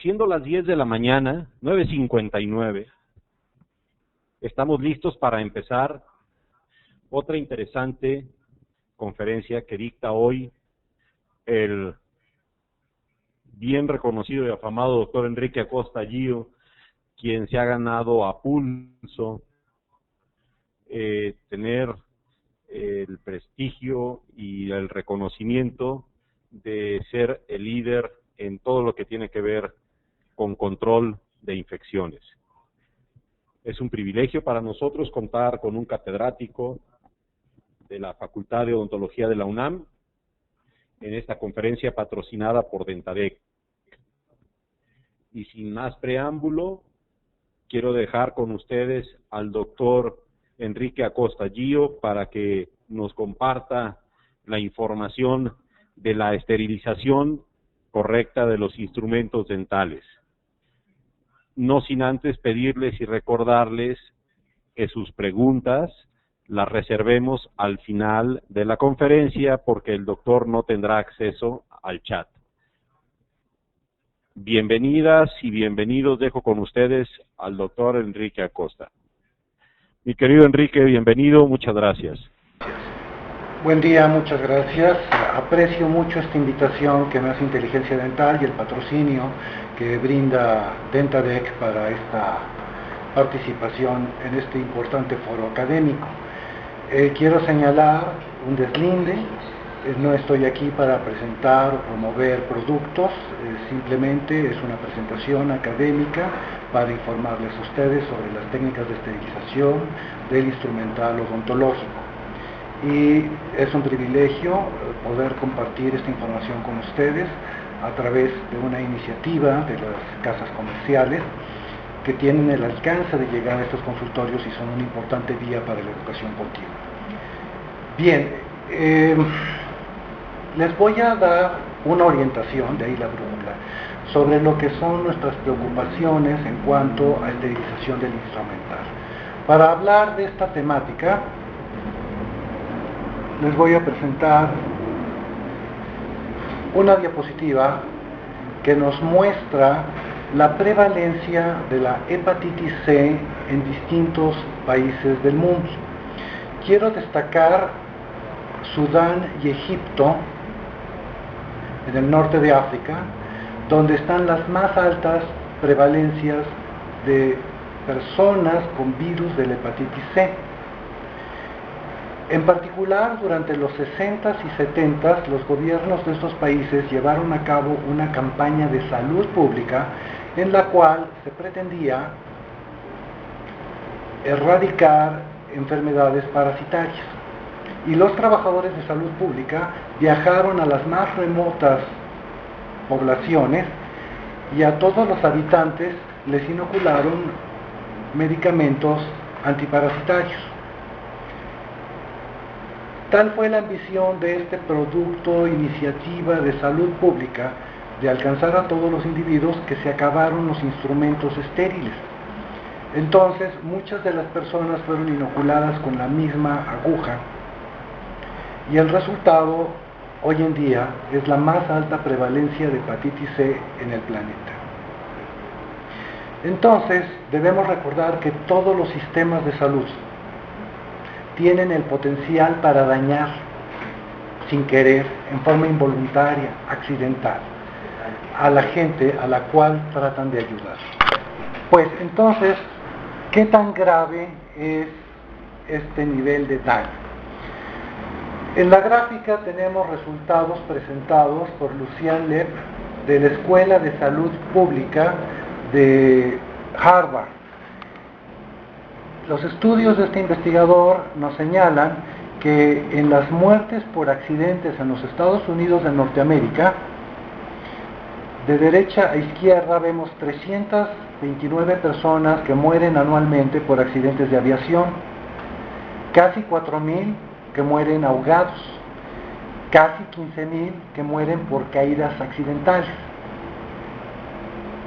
Siendo las 10 de la mañana, 9:59, estamos listos para empezar otra interesante conferencia que dicta hoy el bien reconocido y afamado doctor Enrique Acosta Gio, quien se ha ganado a pulso tener el prestigio y el reconocimiento de ser el líder en todo lo que tiene que ver con control de infecciones. Es un privilegio para nosotros contar con un catedrático de la Facultad de Odontología de la UNAM en esta conferencia patrocinada por Dentadec. Y sin más preámbulo, quiero dejar con ustedes al doctor Enrique Acosta Gio para que nos comparta la información de la esterilización correcta de los instrumentos dentales. No sin antes pedirles y recordarles que sus preguntas las reservemos al final de la conferencia porque el doctor no tendrá acceso al chat. Bienvenidas y bienvenidos, dejo con ustedes al doctor Enrique Acosta. Mi querido Enrique, bienvenido, muchas gracias. Buen día, muchas gracias. Aprecio mucho esta invitación que me hace Inteligencia Dental y el patrocinio que brinda Dentadec para esta participación en este importante foro académico. Quiero señalar un deslinde. No estoy aquí para presentar o promover productos, simplemente es una presentación académica para informarles a ustedes sobre las técnicas de esterilización del instrumental odontológico. Y es un privilegio poder compartir esta información con ustedes a través de una iniciativa de las casas comerciales que tienen el alcance de llegar a estos consultorios y son una importante vía para la educación continua. Bien, les voy a dar una orientación, de ahí la brújula, sobre lo que son nuestras preocupaciones en cuanto a esterilización del instrumental. Para hablar de esta temática, les voy a presentar una diapositiva que nos muestra la prevalencia de la hepatitis C en distintos países del mundo. Quiero destacar Sudán y Egipto, en el norte de África, donde están las más altas prevalencias de personas con virus de la hepatitis C. En particular, durante los 60s y 70s, los gobiernos de estos países llevaron a cabo una campaña de salud pública en la cual se pretendía erradicar enfermedades parasitarias. Y los trabajadores de salud pública viajaron a las más remotas poblaciones y a todos los habitantes les inocularon medicamentos antiparasitarios. Tal fue la ambición de este producto, iniciativa de salud pública, de alcanzar a todos los individuos, que se acabaron los instrumentos estériles. Entonces, muchas de las personas fueron inoculadas con la misma aguja, y el resultado, hoy en día, es la más alta prevalencia de hepatitis C en el planeta. Entonces, debemos recordar que todos los sistemas de salud tienen el potencial para dañar, sin querer, en forma involuntaria, accidental, a la gente a la cual tratan de ayudar. Pues entonces, ¿qué tan grave es este nivel de daño? En la gráfica tenemos resultados presentados por Lucian Lepp de la Escuela de Salud Pública de Harvard. Los estudios de este investigador nos señalan que en las muertes por accidentes en los Estados Unidos de Norteamérica, de derecha a izquierda vemos 329 personas que mueren anualmente por accidentes de aviación, casi 4,000 que mueren ahogados, casi 15,000 que mueren por caídas accidentales,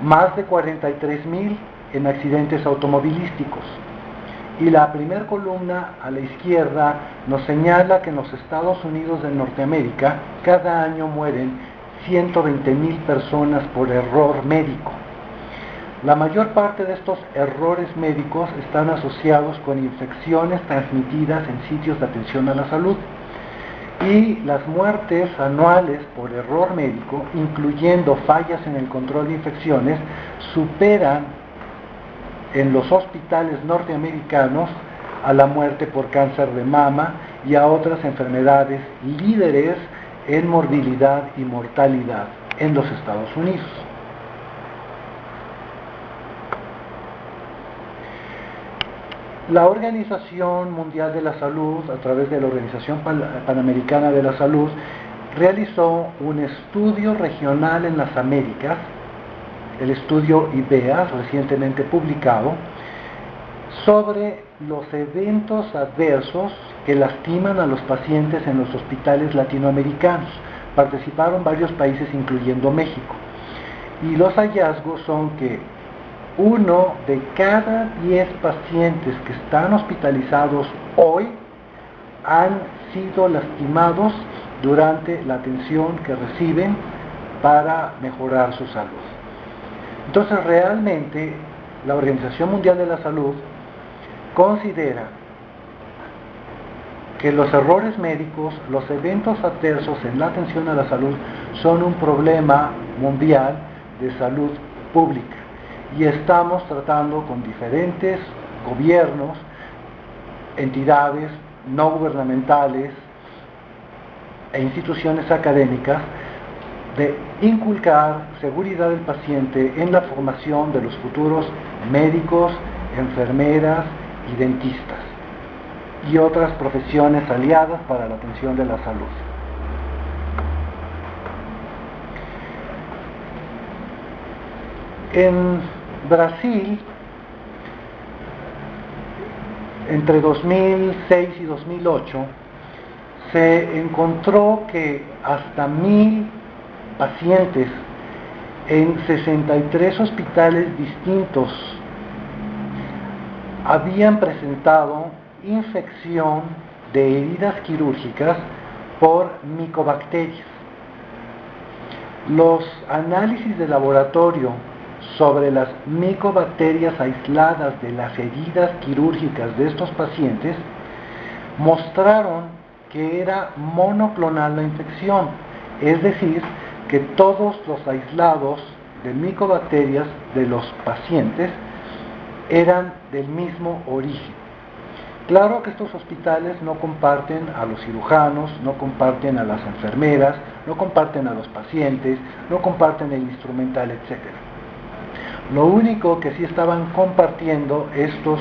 más de 43,000 en accidentes automovilísticos. Y la primera columna a la izquierda nos señala que en los Estados Unidos de Norteamérica cada año mueren 120,000 personas por error médico. La mayor parte de estos errores médicos están asociados con infecciones transmitidas en sitios de atención a la salud. Y las muertes anuales por error médico, incluyendo fallas en el control de infecciones, superan en los hospitales norteamericanos a la muerte por cáncer de mama y a otras enfermedades líderes en morbilidad y mortalidad en los Estados Unidos. La Organización Mundial de la Salud, a través de la Organización Panamericana de la Salud, realizó un estudio regional en las Américas, el estudio IBEA, recientemente publicado, sobre los eventos adversos que lastiman a los pacientes en los hospitales latinoamericanos. Participaron varios países, incluyendo México. Y los hallazgos son que 1 de cada 10 pacientes que están hospitalizados hoy han sido lastimados durante la atención que reciben para mejorar su salud. Entonces, realmente, la Organización Mundial de la Salud considera que los errores médicos, los eventos adversos en la atención a la salud, son un problema mundial de salud pública. Y estamos tratando con diferentes gobiernos, entidades no gubernamentales e instituciones académicas de inculcar seguridad del paciente en la formación de los futuros médicos, enfermeras y dentistas y otras profesiones aliadas para la atención de la salud. En Brasil, entre 2006 y 2008, se encontró que hasta 1,000 pacientes en 63 hospitales distintos habían presentado infección de heridas quirúrgicas por micobacterias. Los análisis de laboratorio sobre las micobacterias aisladas de las heridas quirúrgicas de estos pacientes mostraron que era monoclonal la infección, es decir, que todos los aislados de micobacterias de los pacientes eran del mismo origen. Claro que estos hospitales no comparten a los cirujanos, no comparten a las enfermeras, no comparten a los pacientes, no comparten el instrumental, etc. Lo único que sí estaban compartiendo estos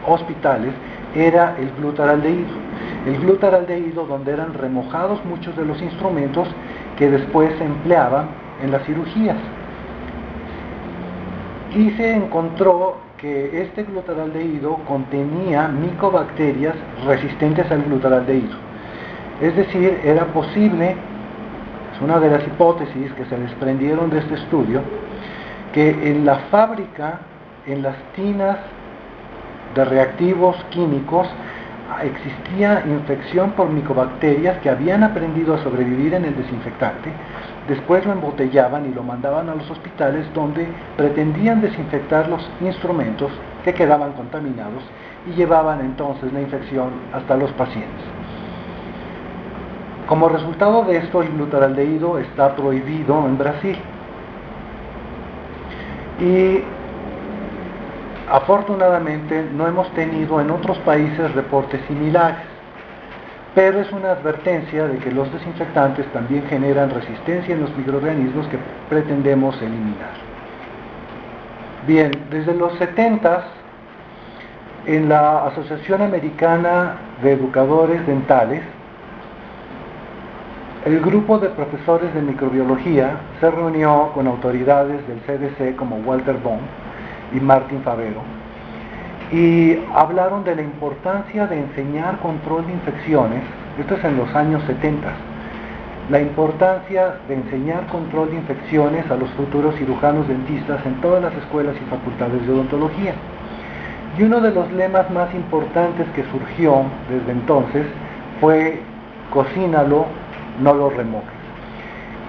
hospitales era el glutaraldehído. El glutaraldehído, donde eran remojados muchos de los instrumentos que después se empleaban en las cirugías. Y se encontró que este glutaraldehído contenía micobacterias resistentes al glutaraldehído. Es decir, era posible, es una de las hipótesis que se desprendieron de este estudio, que en la fábrica, en las tinas de reactivos químicos, existía infección por micobacterias que habían aprendido a sobrevivir en el desinfectante. Después lo embotellaban y lo mandaban a los hospitales, donde pretendían desinfectar los instrumentos que quedaban contaminados y llevaban entonces la infección hasta los pacientes. Como resultado de esto, el glutaraldehído está prohibido en Brasil. Y afortunadamente no hemos tenido en otros países reportes similares, pero es una advertencia de que los desinfectantes también generan resistencia en los microorganismos que pretendemos eliminar. Bien, desde los 70s, en la Asociación Americana de Educadores Dentales, el grupo de profesores de microbiología se reunió con autoridades del CDC como Walter Bond y Martin Favero, y hablaron de la importancia de enseñar control de infecciones. Esto es en los años 70, la importancia de enseñar control de infecciones a los futuros cirujanos dentistas en todas las escuelas y facultades de odontología. Y uno de los lemas más importantes que surgió desde entonces fue: cocínalo, no lo remojes.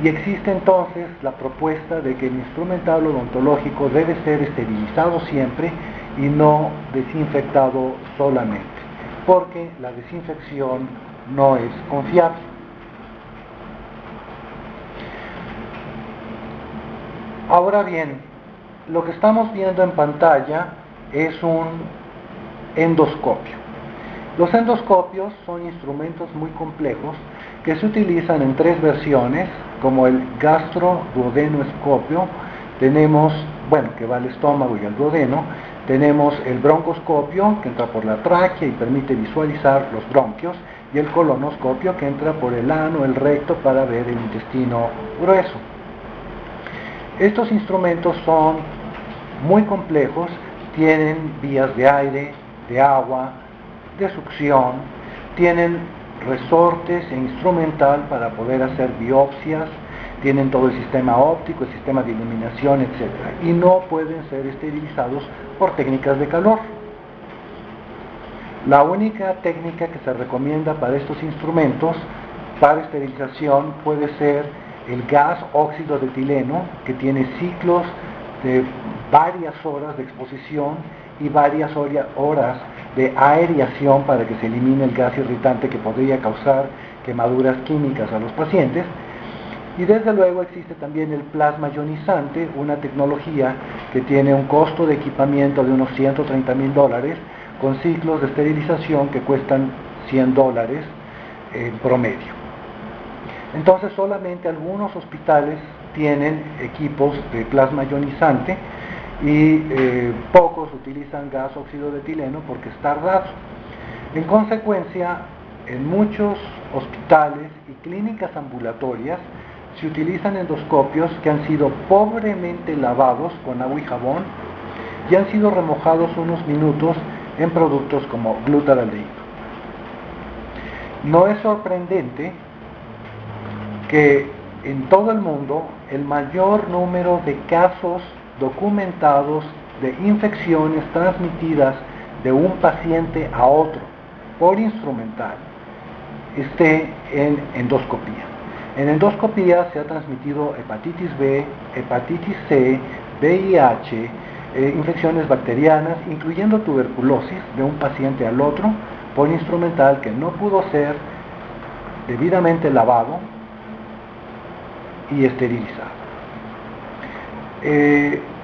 Y existe entonces la propuesta de que el instrumental odontológico debe ser esterilizado siempre y no desinfectado solamente, porque la desinfección no es confiable. Ahora bien, lo que estamos viendo en pantalla es un endoscopio. Los endoscopios son instrumentos muy complejos que se utilizan en 3 versiones, como el gastroduodenoescopio, tenemos, que va al estómago y al duodeno, tenemos el broncoscopio, que entra por la tráquea y permite visualizar los bronquios, y el colonoscopio, que entra por el ano, el recto, para ver el intestino grueso. Estos instrumentos son muy complejos, tienen vías de aire, de agua, de succión, tienen resortes e instrumental para poder hacer biopsias, tienen todo el sistema óptico, el sistema de iluminación, etc. Y no pueden ser esterilizados por técnicas de calor. La única técnica que se recomienda para estos instrumentos, para esterilización, puede ser el gas óxido de etileno, que tiene ciclos de varias horas de exposición y varias horas de aereación para que se elimine el gas irritante que podría causar quemaduras químicas a los pacientes. Y desde luego existe también el plasma ionizante, una tecnología que tiene un costo de equipamiento de unos $130,000, con ciclos de esterilización que cuestan $100 en promedio. Entonces solamente algunos hospitales tienen equipos de plasma ionizante y pocos utilizan gas óxido de etileno porque es tardado. En consecuencia, en muchos hospitales y clínicas ambulatorias se utilizan endoscopios que han sido pobremente lavados con agua y jabón y han sido remojados unos minutos en productos como glutaraldehído. No es sorprendente que en todo el mundo el mayor número de casos documentados de infecciones transmitidas de un paciente a otro por instrumental esté en endoscopía. En endoscopía se ha transmitido hepatitis B, hepatitis C, VIH, infecciones bacterianas, incluyendo tuberculosis, de un paciente al otro por instrumental que no pudo ser debidamente lavado y esterilizado.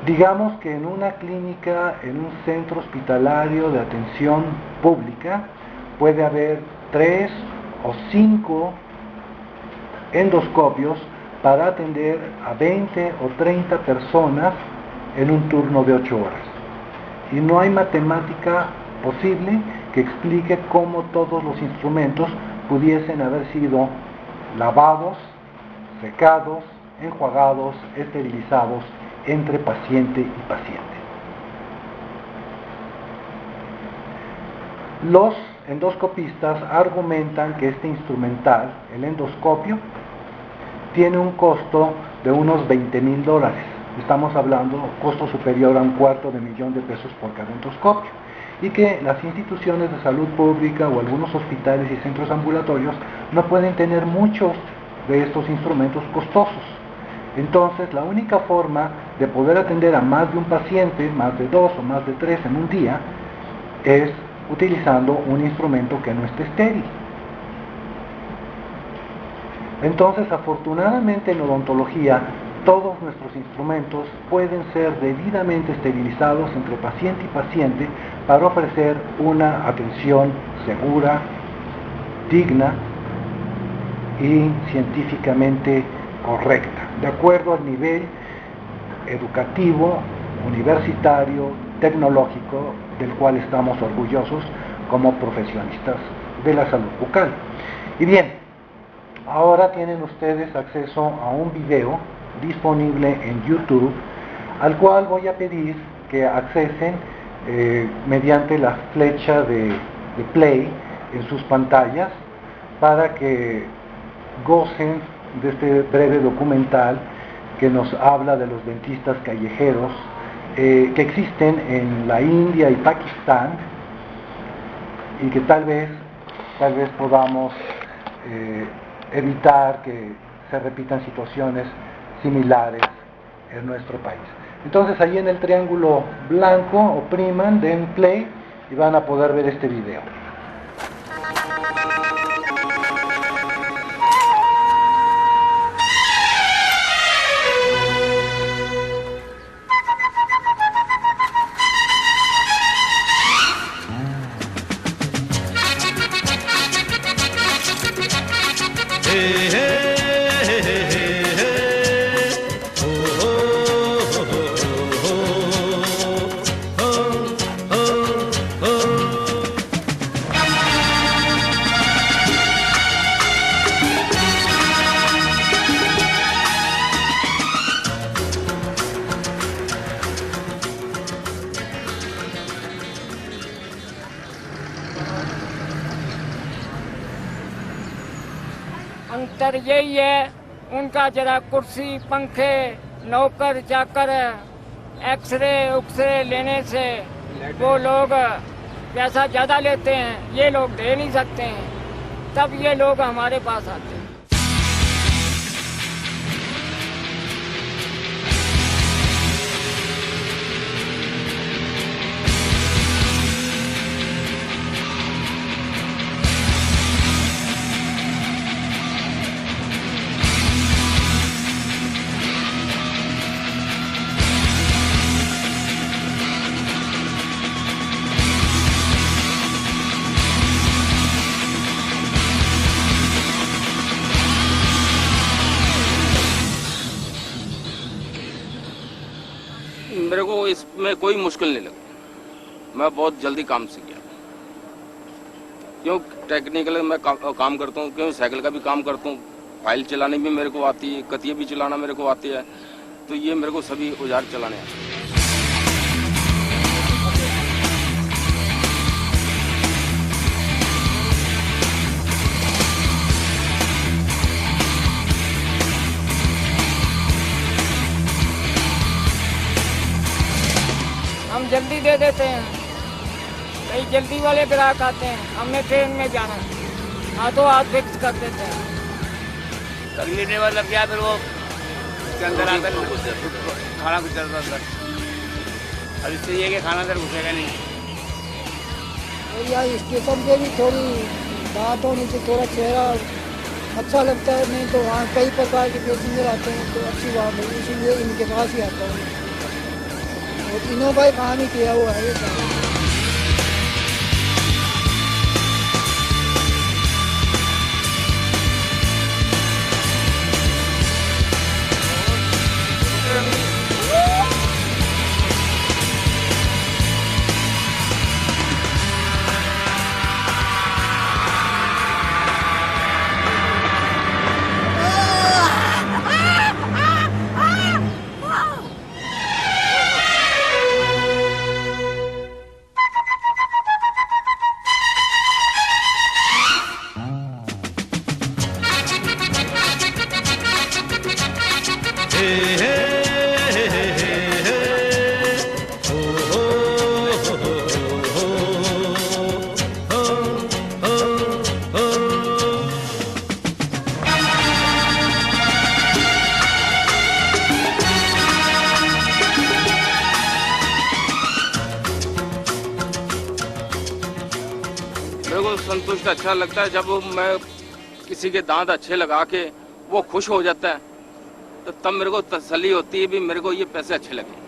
Digamos que en una clínica, en un centro hospitalario de atención pública, puede haber 3 o 5 endoscopios para atender a 20 o 30 personas en un turno de 8 horas. Y no hay matemática posible que explique cómo todos los instrumentos pudiesen haber sido lavados, secados, enjuagados, esterilizados entre paciente y paciente. Los endoscopistas argumentan que este instrumental, el endoscopio, tiene un costo de unos $20,000. Estamos hablando de costo superior a $250,000 por cada endoscopio, y que las instituciones de salud pública o algunos hospitales y centros ambulatorios no pueden tener muchos de estos instrumentos costosos. Entonces, la única forma de poder atender a más de un paciente, más de 2 o más de 3 en un día, es utilizando un instrumento que no esté estéril. Entonces, afortunadamente en odontología, todos nuestros instrumentos pueden ser debidamente esterilizados entre paciente y paciente para ofrecer una atención segura, digna y científicamente correcta, de acuerdo al nivel educativo, universitario, tecnológico, del cual estamos orgullosos como profesionistas de la salud bucal. Y bien, ahora tienen ustedes acceso a un video disponible en YouTube, al cual voy a pedir que accesen mediante la flecha de play en sus pantallas, para que gocen de este breve documental que nos habla de los dentistas callejeros que existen en la India y Pakistán, y que tal vez podamos evitar que se repitan situaciones similares en nuestro país. Entonces ahí en el triángulo blanco opriman, den play y van a poder ver este video. अंतर यही है, उनका जरा कुर्सी, पंखे, नौकर चाकर, एक्सरे उक्सरे लेने से वो लोग पैसा ज़्यादा लेते हैं, ये लोग दे नहीं सकते हैं, तब ये लोग हमारे पास आते हैं। मेरे को इसमें कोई मुश्किल नहीं लगी, मैं बहुत जल्दी काम सीख गया। क्यों टेक्निकल मैं काम करता हूँ, क्यों साइकिल का भी काम करता हूँ, फाइल चलाने भी मेरे को आती है, कतिया भी चलाना मेरे को आती है, तो ये मेरे को सभी औजार चलाने आते हैं। हम जल्दी दे देते हैं, कई जल्दी वाले ग्राहक आते हैं, हमें ट्रेन में जाना है, हाथों हाथ फिक्स कर देते हैं। करने के मतलब क्या, फिर वो उसके अंदर आकर खाना कुछ चलता अंदर, अब इससे ये कि खाना अंदर घुसेगा नहीं। और यार स्टेशन पे भी थोड़ी बात होनी चाहिए, थोड़ा चेहरा अच्छा लगता है, नहीं तो वहाँ कई प्रकार के पैसेंजर आते हैं तो अच्छी बात है, इसीलिए इनके पास ही आता हूँ। और तीनों भाई कहानी किया हुआ है ये मेरे को संतुष्ट अच्छा लगता है जब मैं किसी के दांत अच्छे लगा के वो खुश हो जाता है, तो तब मेरे को तसल्ली होती है भी मेरे को ये पैसे अच्छे लगे।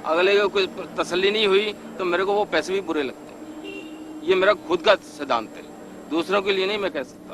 अगले को कोई तसल्ली नहीं हुई तो मेरे को वो पैसे भी बुरे लगते हैं। ये मेरा खुद का सिद्धांत है, दूसरों के लिए नहीं मैं कह सकता।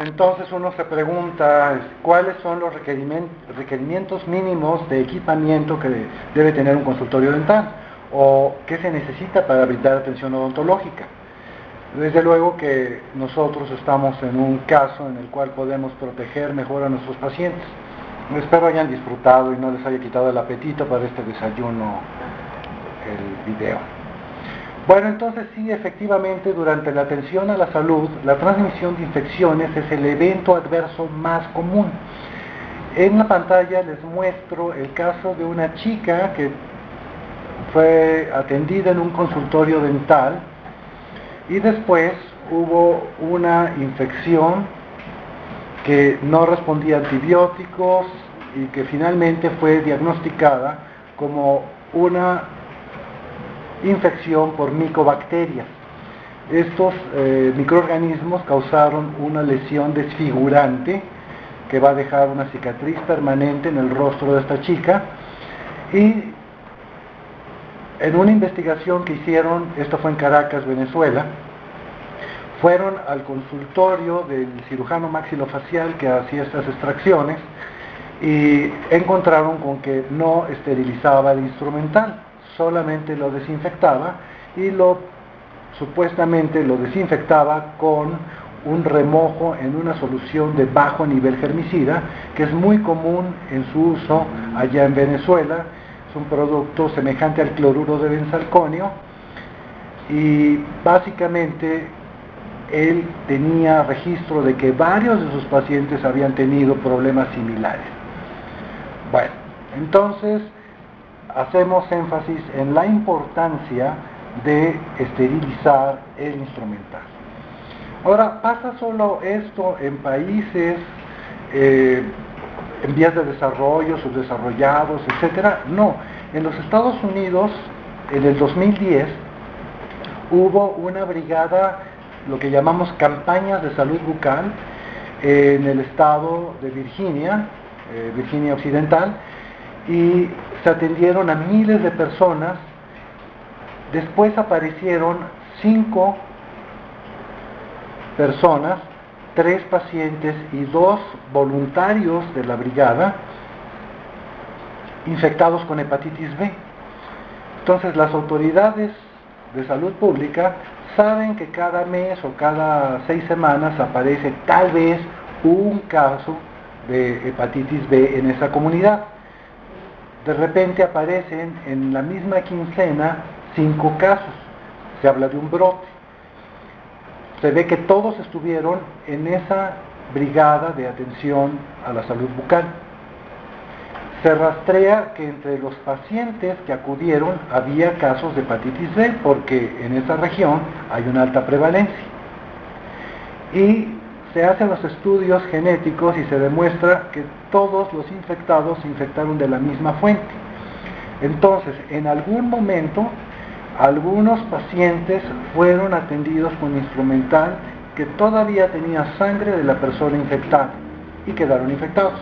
Entonces uno se pregunta cuáles son los requerimientos mínimos de equipamiento que debe tener un consultorio dental. o qué se necesita para brindar atención odontológica. Desde luego que nosotros estamos en un caso en el cual podemos proteger mejor a nuestros pacientes. Espero hayan disfrutado y no les haya quitado el apetito para este desayuno el video. Bueno, entonces sí, efectivamente, durante la atención a la salud, la transmisión de infecciones es el evento adverso más común. En la pantalla les muestro el caso de una chica que fue atendida en un consultorio dental y después hubo una infección que no respondía a antibióticos y que finalmente fue diagnosticada como una infección por micobacterias. Estos microorganismos causaron una lesión desfigurante que va a dejar una cicatriz permanente en el rostro de esta chica, y en una investigación que hicieron, esto fue en Caracas, Venezuela, fueron al consultorio del cirujano maxilofacial que hacía estas extracciones y encontraron con que no esterilizaba el instrumental, solamente lo desinfectaba y supuestamente lo desinfectaba con un remojo en una solución de bajo nivel germicida, que es muy común en su uso allá en Venezuela. Es un producto semejante al cloruro de benzalconio y básicamente él tenía registro de que varios de sus pacientes habían tenido problemas similares. Bueno, entonces hacemos énfasis en la importancia de esterilizar el instrumental. Ahora, ¿pasa solo esto en países en vías de desarrollo, subdesarrollados, etcétera? No. En los Estados Unidos, en el 2010, hubo una brigada, lo que llamamos campañas de salud bucal, en el estado de Virginia, Virginia Occidental, y se atendieron a miles de personas. Después aparecieron 5 personas, 3 pacientes y 2 voluntarios de la brigada infectados con hepatitis B. Entonces las autoridades de salud pública saben que cada mes o cada 6 semanas aparece tal vez un caso de hepatitis B en esa comunidad. De repente aparecen en la misma quincena 5 casos, se habla de un brote. Se ve que todos estuvieron en esa brigada de atención a la salud bucal. Se rastrea que entre los pacientes que acudieron había casos de hepatitis B, porque en esa región hay una alta prevalencia. Y se hacen los estudios genéticos y se demuestra que todos los infectados se infectaron de la misma fuente. Entonces, en algún momento, algunos pacientes fueron atendidos con instrumental que todavía tenía sangre de la persona infectada y quedaron infectados.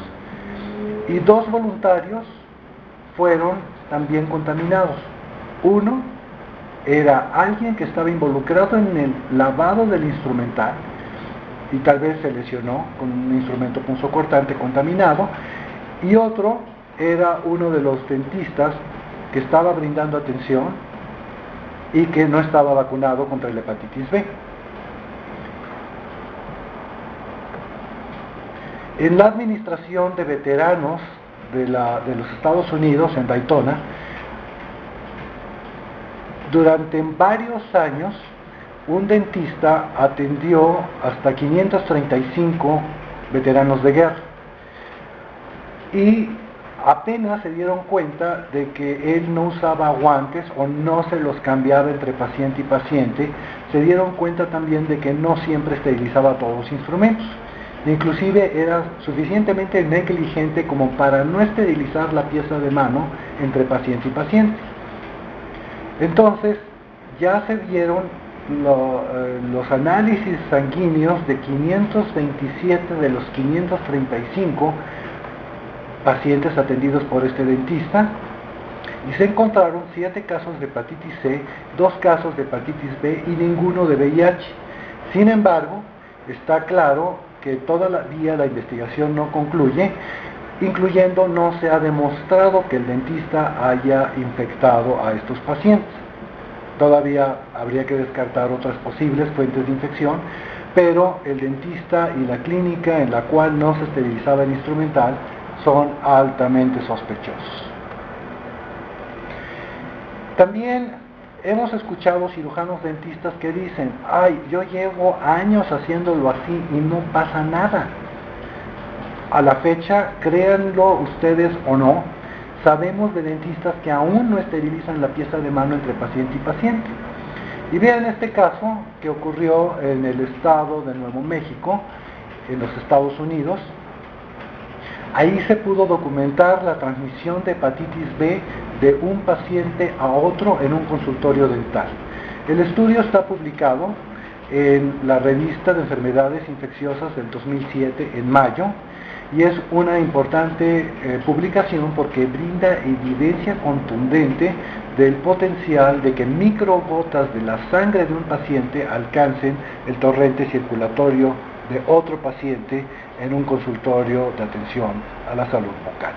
Y 2 voluntarios fueron también contaminados. Uno era alguien que estaba involucrado en el lavado del instrumental y tal vez se lesionó con un instrumento punzocortante contaminado, y otro era uno de los dentistas que estaba brindando atención y que no estaba vacunado contra la hepatitis B. En la administración de veteranos de los Estados Unidos, en Daytona, durante varios años, un dentista atendió hasta 535 veteranos de guerra. Y apenas se dieron cuenta de que él no usaba guantes o no se los cambiaba entre paciente y paciente. Se dieron cuenta también de que no siempre esterilizaba todos los instrumentos. Inclusive era suficientemente negligente como para no esterilizar la pieza de mano entre paciente y paciente. Entonces ya se dieron los análisis sanguíneos de 527 de los 535 pacientes atendidos por este dentista, y se encontraron 7 casos de hepatitis C, 2 casos de hepatitis B y ninguno de VIH. Sin embargo, está claro que todavía la investigación no concluye incluyendo no se ha demostrado que el dentista haya infectado a estos pacientes. Todavía habría que descartar otras posibles fuentes de infección, pero el dentista y la clínica en la cual no se esterilizaba el instrumental son altamente sospechosos. También hemos escuchado cirujanos dentistas que dicen: ay, yo llevo años haciéndolo así y no pasa nada. A la fecha, créanlo ustedes o no, sabemos de dentistas que aún no esterilizan la pieza de mano entre paciente y paciente. Y vean este caso que ocurrió en el estado de Nuevo México, en los Estados Unidos. Ahí se pudo documentar la transmisión de hepatitis B de un paciente a otro en un consultorio dental. El estudio está publicado en la revista de enfermedades infecciosas del 2007 en mayo, y es una importante publicación porque brinda evidencia contundente del potencial de que microgotas de la sangre de un paciente alcancen el torrente circulatorio de otro paciente en un consultorio de atención a la salud bucal.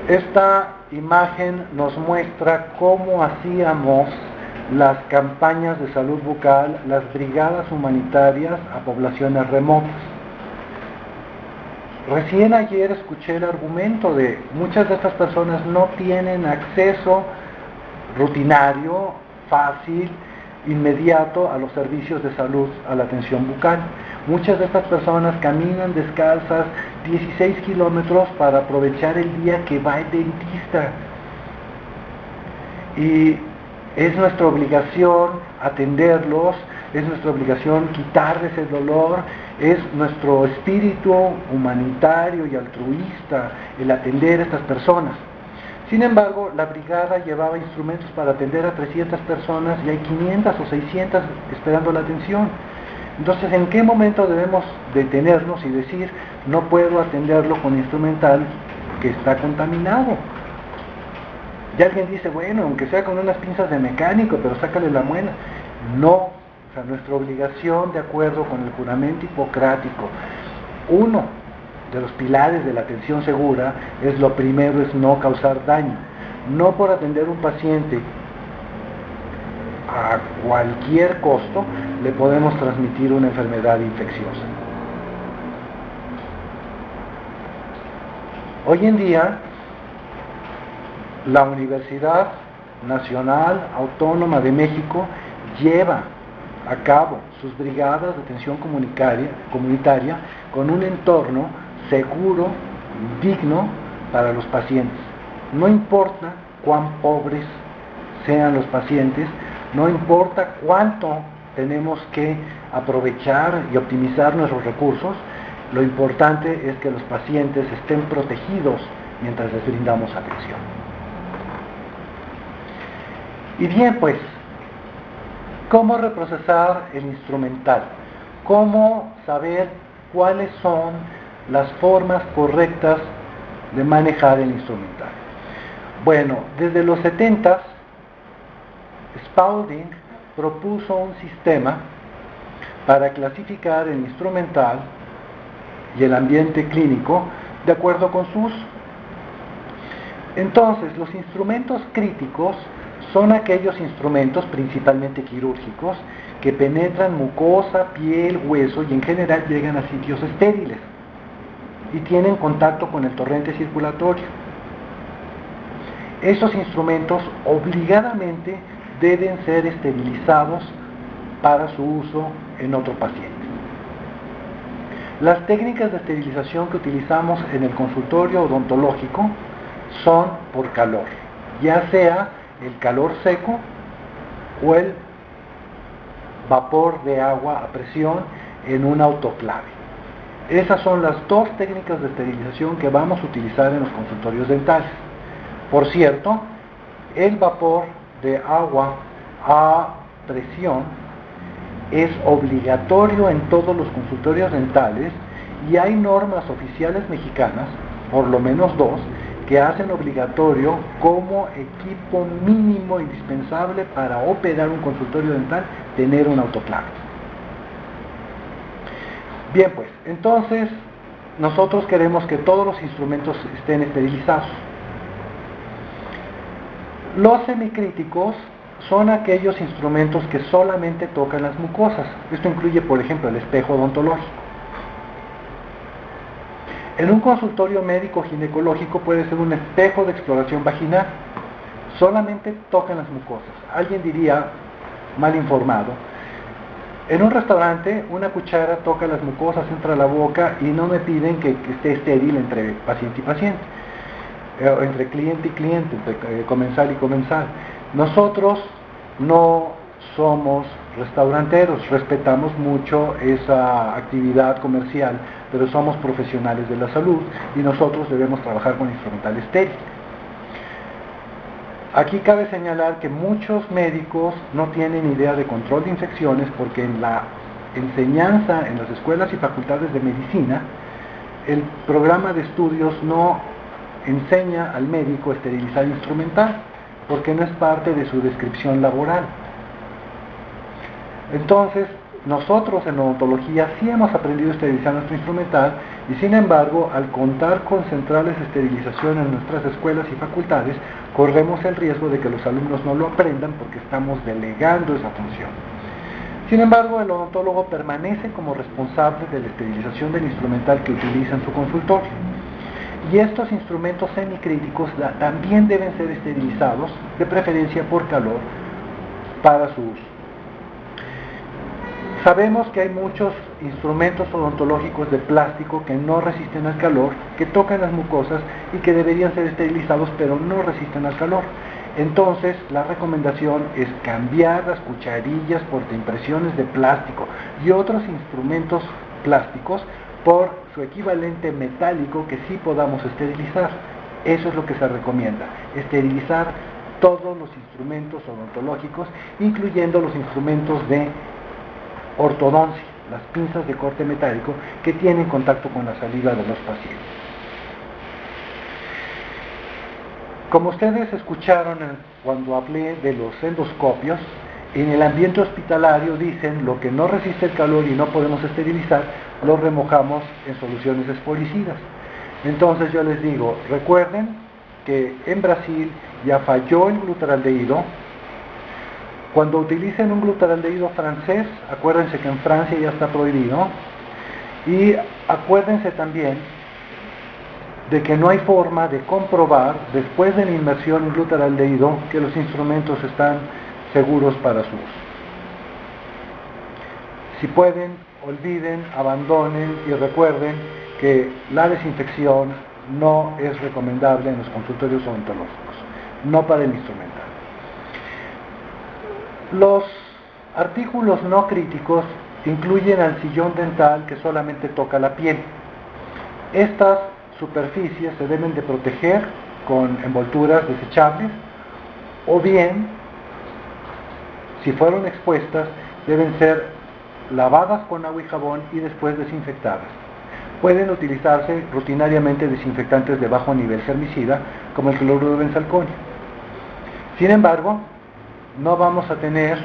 Esta imagen nos muestra cómo hacíamos las campañas de salud bucal, las brigadas humanitarias a poblaciones remotas. Recién ayer escuché el argumento de muchas de estas personas no tienen acceso rutinario, fácil, inmediato a los servicios de salud, a la atención bucal. Muchas de estas personas caminan descalzas 16 kilómetros para aprovechar el día que va el dentista. Y es nuestra obligación atenderlos, es nuestra obligación quitarles el dolor, es nuestro espíritu humanitario y altruista el atender a estas personas. Sin embargo, la brigada llevaba instrumentos para atender a 300 personas y hay 500 o 600 esperando la atención. Entonces, ¿en qué momento debemos detenernos y decir, no puedo atenderlo con instrumental que está contaminado? Y alguien dice, bueno, aunque sea con unas pinzas de mecánico, pero sácale la muela. No, o sea, nuestra obligación, de acuerdo con el juramento hipocrático, uno de los pilares de la atención segura es lo primero, es no causar daño. No por atender un paciente a cualquier costo le podemos transmitir una enfermedad infecciosa. Hoy en día, la Universidad Nacional Autónoma de México lleva a cabo sus brigadas de atención comunitaria con un entorno seguro, digno para los pacientes. No importa cuán pobres sean los pacientes, no importa cuánto tenemos que aprovechar y optimizar nuestros recursos, lo importante es que los pacientes estén protegidos mientras les brindamos atención. Y bien, pues, ¿cómo reprocesar el instrumental? ¿Cómo saber cuáles son las formas correctas de manejar el instrumental? Bueno, desde los 70s, Spaulding propuso un sistema para clasificar el instrumental y el ambiente clínico de acuerdo con su uso. Entonces, los instrumentos críticos son aquellos instrumentos, principalmente quirúrgicos, que penetran mucosa, piel, hueso y en general llegan a sitios estériles y tienen contacto con el torrente circulatorio. Esos instrumentos obligadamente deben ser esterilizados para su uso en otro paciente. Las técnicas de esterilización que utilizamos en el consultorio odontológico son por calor, ya sea el calor seco o el vapor de agua a presión en un autoclave. Esas son las dos técnicas de esterilización que vamos a utilizar en los consultorios dentales. Por cierto, el vapor de agua a presión es obligatorio en todos los consultorios dentales y hay normas oficiales mexicanas, por lo menos dos, que hacen obligatorio como equipo mínimo indispensable para operar un consultorio dental tener un autoclave. Bien, pues, entonces nosotros queremos que todos los instrumentos estén esterilizados. Los semicríticos son aquellos instrumentos que solamente tocan las mucosas. Esto incluye, por ejemplo, el espejo odontológico. En un consultorio médico ginecológico puede ser un espejo de exploración vaginal. Solamente tocan las mucosas. Alguien diría, mal informado, en un restaurante una cuchara toca las mucosas, entra a la boca y no me piden que esté estéril entre paciente y paciente, entre cliente y cliente, entre comensal y comensal. Nosotros no somos restauranteros, respetamos mucho esa actividad comercial, pero somos profesionales de la salud y nosotros debemos trabajar con instrumental estéril. Aquí cabe señalar que muchos médicos no tienen idea de control de infecciones porque en la enseñanza en las escuelas y facultades de medicina, el programa de estudios no enseña al médico a esterilizar instrumental porque no es parte de su descripción laboral. Entonces, nosotros en odontología sí hemos aprendido a esterilizar nuestro instrumental y sin embargo, al contar con centrales de esterilización en nuestras escuelas y facultades, corremos el riesgo de que los alumnos no lo aprendan porque estamos delegando esa función. Sin embargo, el odontólogo permanece como responsable de la esterilización del instrumental que utiliza en su consultorio. Y estos instrumentos semicríticos también deben ser esterilizados, de preferencia por calor, para su uso. Sabemos que hay muchos instrumentos odontológicos de plástico que no resisten al calor, que tocan las mucosas y que deberían ser esterilizados, pero no resisten al calor. Entonces, la recomendación es cambiar las cucharillas portaimpresiones de plástico y otros instrumentos plásticos por su equivalente metálico que sí podamos esterilizar. Eso es lo que se recomienda, esterilizar todos los instrumentos odontológicos, incluyendo los instrumentos de ortodoncia, las pinzas de corte metálico que tienen contacto con la saliva de los pacientes. Como ustedes escucharon cuando hablé de los endoscopios, en el ambiente hospitalario dicen lo que no resiste el calor y no podemos esterilizar, lo remojamos en soluciones esfolicidas. Entonces yo les digo, recuerden que en Brasil ya falló el glutaraldehído. Cuando utilicen un glutaraldehído francés, acuérdense que en Francia ya está prohibido. Y acuérdense también de que no hay forma de comprobar, después de la inmersión en glutaraldehído, que los instrumentos están seguros para su uso. Si pueden, olviden, abandonen y recuerden que la desinfección no es recomendable en los consultorios odontológicos, no para el instrumental. Los artículos no críticos incluyen al sillón dental que solamente toca la piel. Estas superficies se deben de proteger con envolturas desechables o bien, si fueron expuestas, deben ser lavadas con agua y jabón y después desinfectadas. Pueden utilizarse rutinariamente desinfectantes de bajo nivel germicida como el cloruro de benzalconio. Sin embargo, no vamos a tener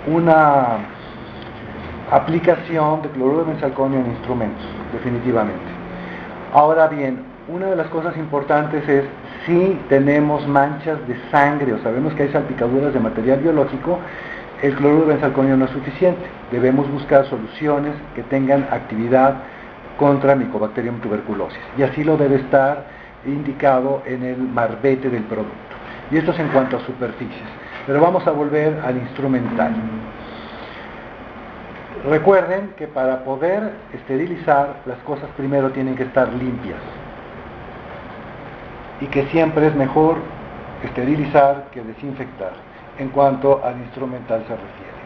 una aplicación de cloruro de benzalconio en instrumentos, definitivamente. Ahora bien, una de las cosas importantes es si tenemos manchas de sangre o sabemos que hay salpicaduras de material biológico, el cloruro de benzalconio no es suficiente. Debemos buscar soluciones que tengan actividad contra Mycobacterium tuberculosis. Y así lo debe estar indicado en el marbete del producto. Y esto es en cuanto a superficies. Pero vamos a volver al instrumental. Recuerden que para poder esterilizar, las cosas primero tienen que estar limpias. Y que siempre es mejor esterilizar que desinfectar, en cuanto al instrumental se refiere.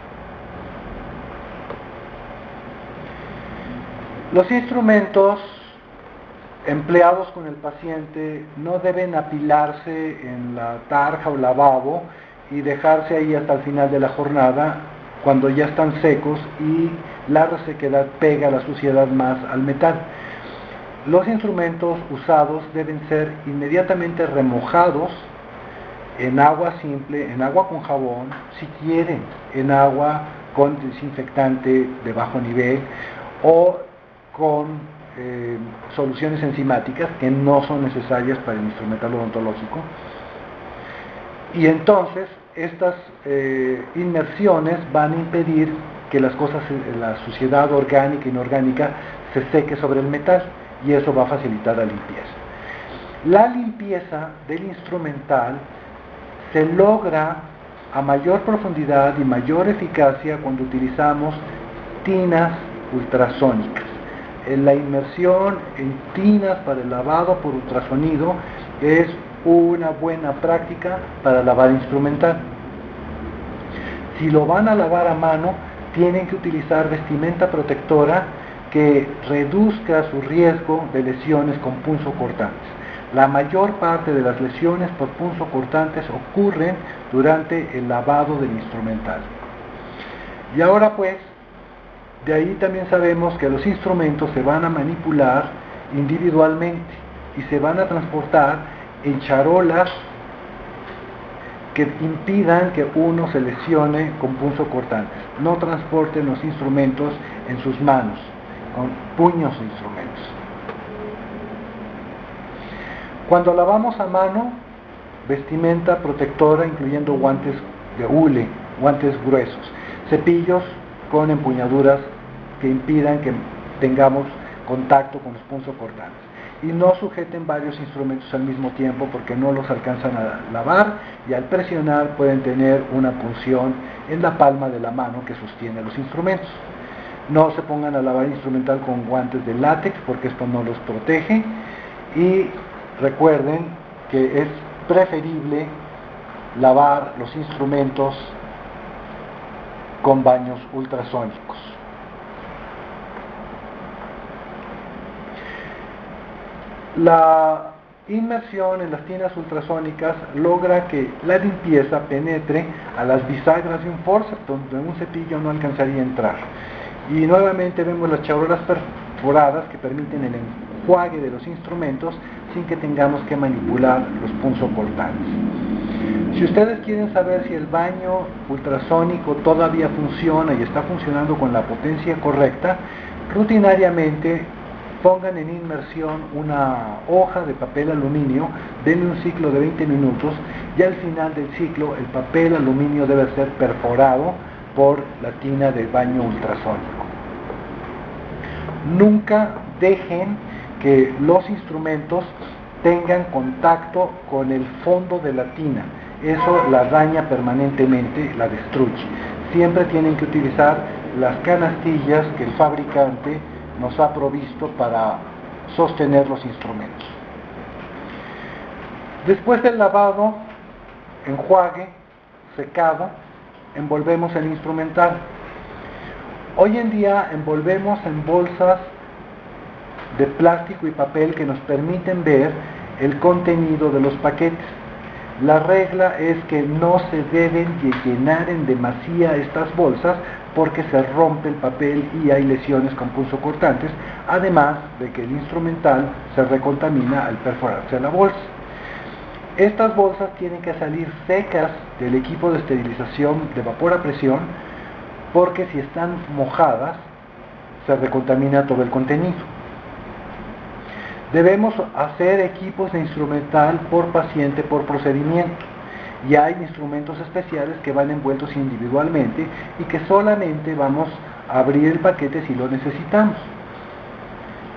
Los instrumentos empleados con el paciente no deben apilarse en la tarja o lavabo y dejarse ahí hasta el final de la jornada cuando ya están secos y la resequedad pega la suciedad más al metal. Los instrumentos usados deben ser inmediatamente remojados en agua simple, en agua con jabón, si quieren, en agua con desinfectante de bajo nivel o con soluciones enzimáticas que no son necesarias para el instrumental odontológico. Y entonces estas inmersiones van a impedir que las cosas, la suciedad orgánica e inorgánica se seque sobre el metal, y eso va a facilitar la limpieza. La limpieza del instrumental se logra a mayor profundidad y mayor eficacia cuando utilizamos tinas ultrasónicas. La inmersión en tinas para el lavado por ultrasonido es una buena práctica para lavar instrumental. Si lo van a lavar a mano, tienen que utilizar vestimenta protectora que reduzca su riesgo de lesiones con punzocortantes. La mayor parte de las lesiones por punzocortantes ocurren durante el lavado del instrumental. Y ahora pues, de ahí también sabemos que los instrumentos se van a manipular individualmente y se van a transportar en charolas que impidan que uno se lesione con punzocortantes. No transporten los instrumentos en sus manos, con puños de instrumentos. Cuando lavamos a mano, vestimenta protectora incluyendo guantes de hule, guantes gruesos, cepillos con empuñaduras que impidan que tengamos contacto con los punzocortantes. Y no sujeten varios instrumentos al mismo tiempo porque no los alcanzan a lavar y al presionar pueden tener una punción en la palma de la mano que sostiene los instrumentos. No se pongan a lavar instrumental con guantes de látex porque esto no los protege, y recuerden que es preferible lavar los instrumentos con baños ultrasónicos. La inmersión en las tinas ultrasónicas logra que la limpieza penetre a las bisagras de un forceps, donde un cepillo no alcanzaría a entrar. Y nuevamente vemos las charolas perforadas que permiten el enjuague de los instrumentos sin que tengamos que manipular los punzocortantes. Si ustedes quieren saber si el baño ultrasónico todavía funciona y está funcionando con la potencia correcta, rutinariamente pongan en inmersión una hoja de papel aluminio, denle un ciclo de 20 minutos y al final del ciclo el papel aluminio debe ser perforado por la tina de baño ultrasónico. Nunca dejen que los instrumentos tengan contacto con el fondo de la tina, eso la daña permanentemente, la destruye. Siempre tienen que utilizar las canastillas que el fabricante nos ha provisto para sostener los instrumentos. Después del lavado, enjuague, secado, envolvemos el instrumental. Hoy en día envolvemos en bolsas de plástico y papel que nos permiten ver el contenido de los paquetes. La regla es que no se deben llenar en demasía estas bolsas porque se rompe el papel y hay lesiones con punzocortantes, además de que el instrumental se recontamina al perforarse la bolsa. Estas bolsas tienen que salir secas del equipo de esterilización de vapor a presión porque si están mojadas se recontamina todo el contenido. Debemos hacer equipos de instrumental por paciente, por procedimiento. Y hay instrumentos especiales que van envueltos individualmente y que solamente vamos a abrir el paquete si lo necesitamos.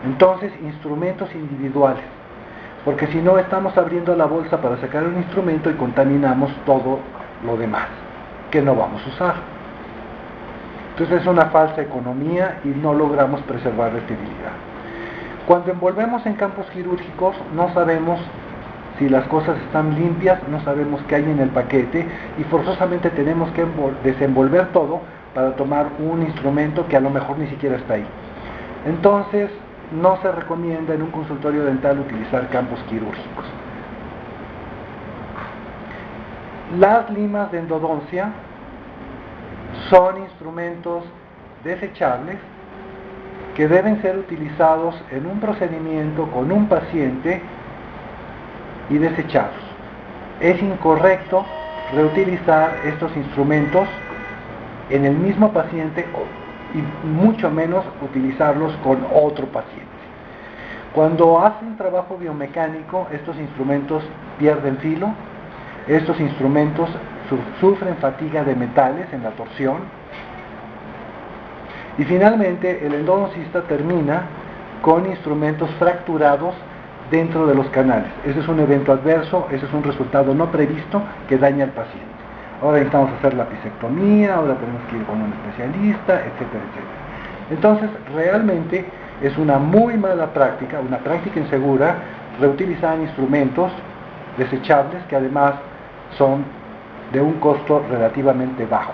Entonces, instrumentos individuales, porque si no estamos abriendo la bolsa para sacar un instrumento y contaminamos todo lo demás que no vamos a usar. Entonces es una falsa economía y no logramos preservar la esterilidad. Cuando envolvemos en campos quirúrgicos no sabemos si las cosas están limpias, no sabemos qué hay en el paquete y forzosamente tenemos que desenvolver todo para tomar un instrumento que a lo mejor ni siquiera está ahí. Entonces, no se recomienda en un consultorio dental utilizar campos quirúrgicos. Las limas de endodoncia son instrumentos desechables que deben ser utilizados en un procedimiento con un paciente y desechados. Es incorrecto reutilizar estos instrumentos en el mismo paciente y mucho menos utilizarlos con otro paciente. Cuando hacen trabajo biomecánico, estos instrumentos pierden filo, estos instrumentos sufren fatiga de metales en la torsión y finalmente el endodoncista termina con instrumentos fracturados dentro de los canales. Ese es un evento adverso, ese es un resultado no previsto que daña al paciente. Ahora necesitamos hacer la pisectomía, ahora tenemos que ir con un especialista, etcétera, etcétera. Entonces, realmente es una muy mala práctica, una práctica insegura, reutilizar instrumentos desechables que además son de un costo relativamente bajo.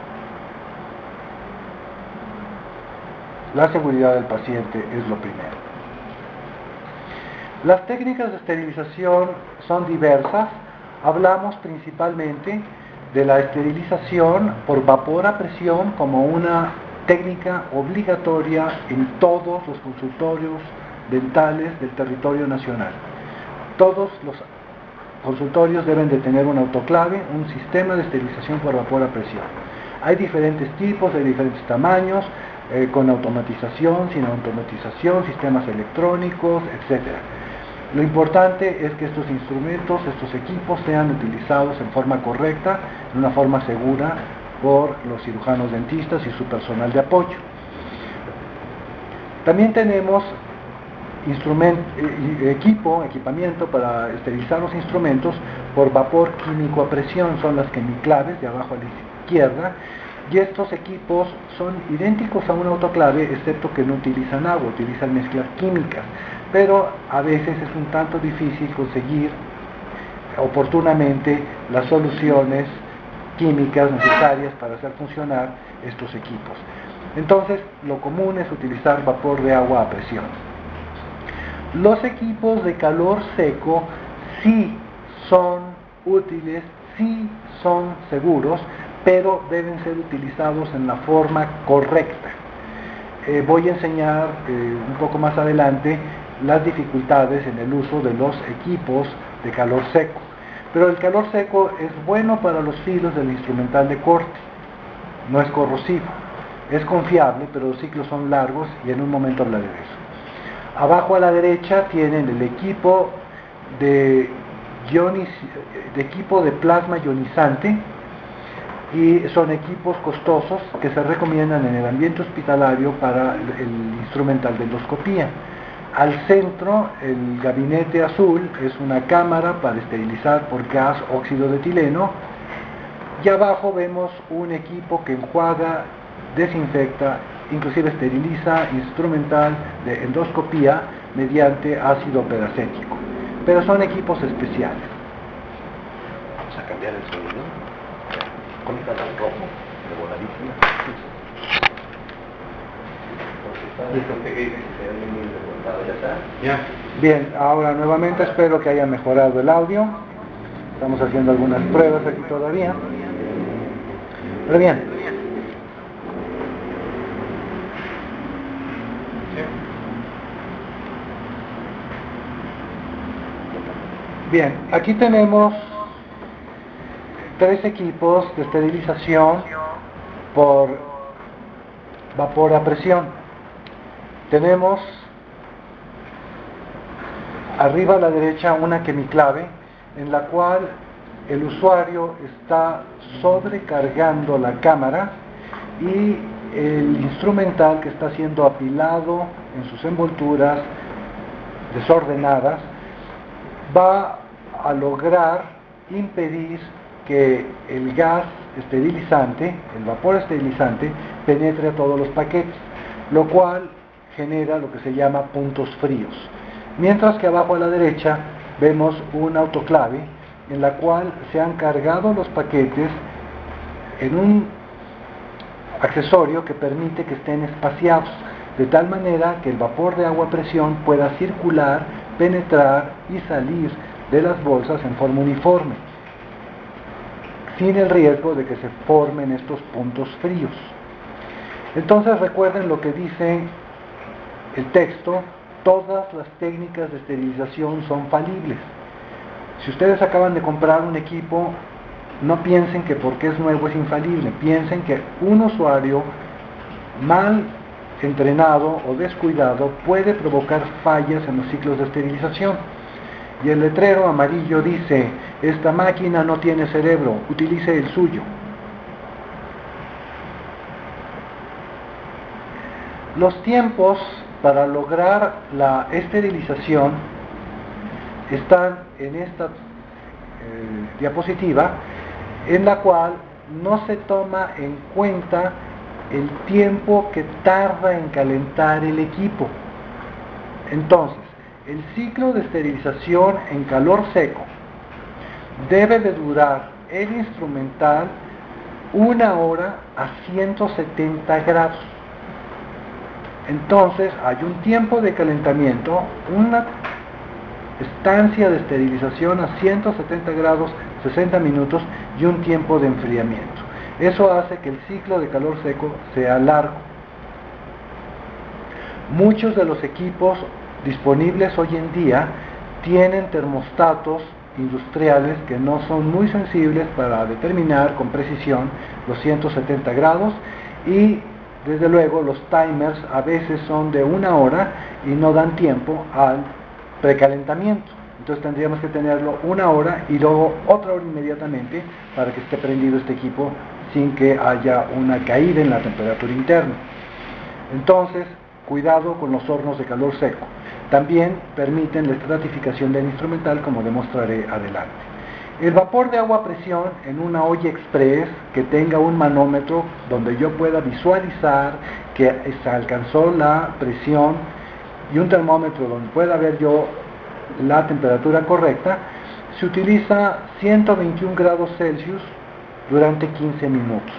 La seguridad del paciente es lo primero. Las técnicas de esterilización son diversas. Hablamos principalmente de la esterilización por vapor a presión como una técnica obligatoria en todos los consultorios dentales del territorio nacional. Todos los consultorios deben de tener un autoclave, un sistema de esterilización por vapor a presión. Hay diferentes tipos, hay diferentes tamaños, con automatización, sin automatización, sistemas electrónicos, etc. Lo importante es que estos instrumentos, estos equipos sean utilizados en forma correcta, en una forma segura por los cirujanos dentistas y su personal de apoyo. También tenemos equipamiento para esterilizar los instrumentos por vapor químico a presión, son las quimiclaves de abajo a la izquierda, y estos equipos son idénticos a un autoclave, excepto que no utilizan agua, utilizan mezclas químicas, pero a veces es un tanto difícil conseguir oportunamente las soluciones químicas necesarias para hacer funcionar estos equipos. Entonces, lo común es utilizar vapor de agua a presión. Los equipos de calor seco sí son útiles, sí son seguros, pero deben ser utilizados en la forma correcta. Voy a enseñar un poco más adelante las dificultades en el uso de los equipos de calor seco. Pero el calor seco es bueno para los filos del instrumental de corte, no es corrosivo, es confiable, pero los ciclos son largos y en un momento hablaré de eso. Abajo a la derecha tienen el equipo de plasma ionizante, y son equipos costosos que se recomiendan en el ambiente hospitalario para el instrumental de endoscopía. Al centro, el gabinete azul es una cámara para esterilizar por gas óxido de etileno, y abajo vemos un equipo que enjuaga, desinfecta, inclusive esteriliza instrumental de endoscopía mediante ácido peracético. Pero son equipos especiales. Vamos a cambiar el sonido. Conecta al rojo, de voladísima. Bien, ahora nuevamente espero que haya mejorado el audio. Estamos haciendo algunas pruebas aquí todavía. Pero bien. Bien, aquí tenemos 3 equipos de esterilización por vapor a presión. Tenemos arriba a la derecha una quimiclave en la cual el usuario está sobrecargando la cámara y el instrumental que está siendo apilado en sus envolturas desordenadas va a lograr impedir que el gas esterilizante, el vapor esterilizante, penetre a todos los paquetes, lo cual genera lo que se llama puntos fríos. Mientras que abajo a la derecha vemos un autoclave en la cual se han cargado los paquetes en un accesorio que permite que estén espaciados, de tal manera que el vapor de agua a presión pueda circular, penetrar y salir de las bolsas en forma uniforme, sin el riesgo de que se formen estos puntos fríos. Entonces recuerden lo que dice el texto: todas las técnicas de esterilización son falibles, Si ustedes acaban de comprar un equipo, no piensen que porque es nuevo es infalible, piensen que un usuario mal entrenado o descuidado puede provocar fallas en los ciclos de esterilización. Y el letrero amarillo dice: esta máquina no tiene cerebro, utilice el suyo. Los tiempos para lograr la esterilización están en esta diapositiva, en la cual no se toma en cuenta el tiempo que tarda en calentar el equipo. Entonces, el ciclo de esterilización en calor seco debe de durar el instrumental 1 hora a 170 grados. Entonces, hay un tiempo de calentamiento, una estancia de esterilización a 170 grados, 60 minutos, y un tiempo de enfriamiento. Eso hace que el ciclo de calor seco sea largo. Muchos de los equipos disponibles hoy en día tienen termostatos industriales que no son muy sensibles para determinar con precisión los 170 grados, y desde luego los timers a veces son de 1 hora y no dan tiempo al precalentamiento. Entonces tendríamos que tenerlo 1 hora y luego otra hora inmediatamente para que esté prendido este equipo sin que haya una caída en la temperatura interna. Entonces, cuidado con los hornos de calor seco. También permiten la estratificación del instrumental, como demostraré adelante. El vapor de agua a presión en una olla express que tenga un manómetro donde yo pueda visualizar que se alcanzó la presión, y un termómetro donde pueda ver yo la temperatura correcta, se utiliza 121 grados Celsius durante 15 minutos.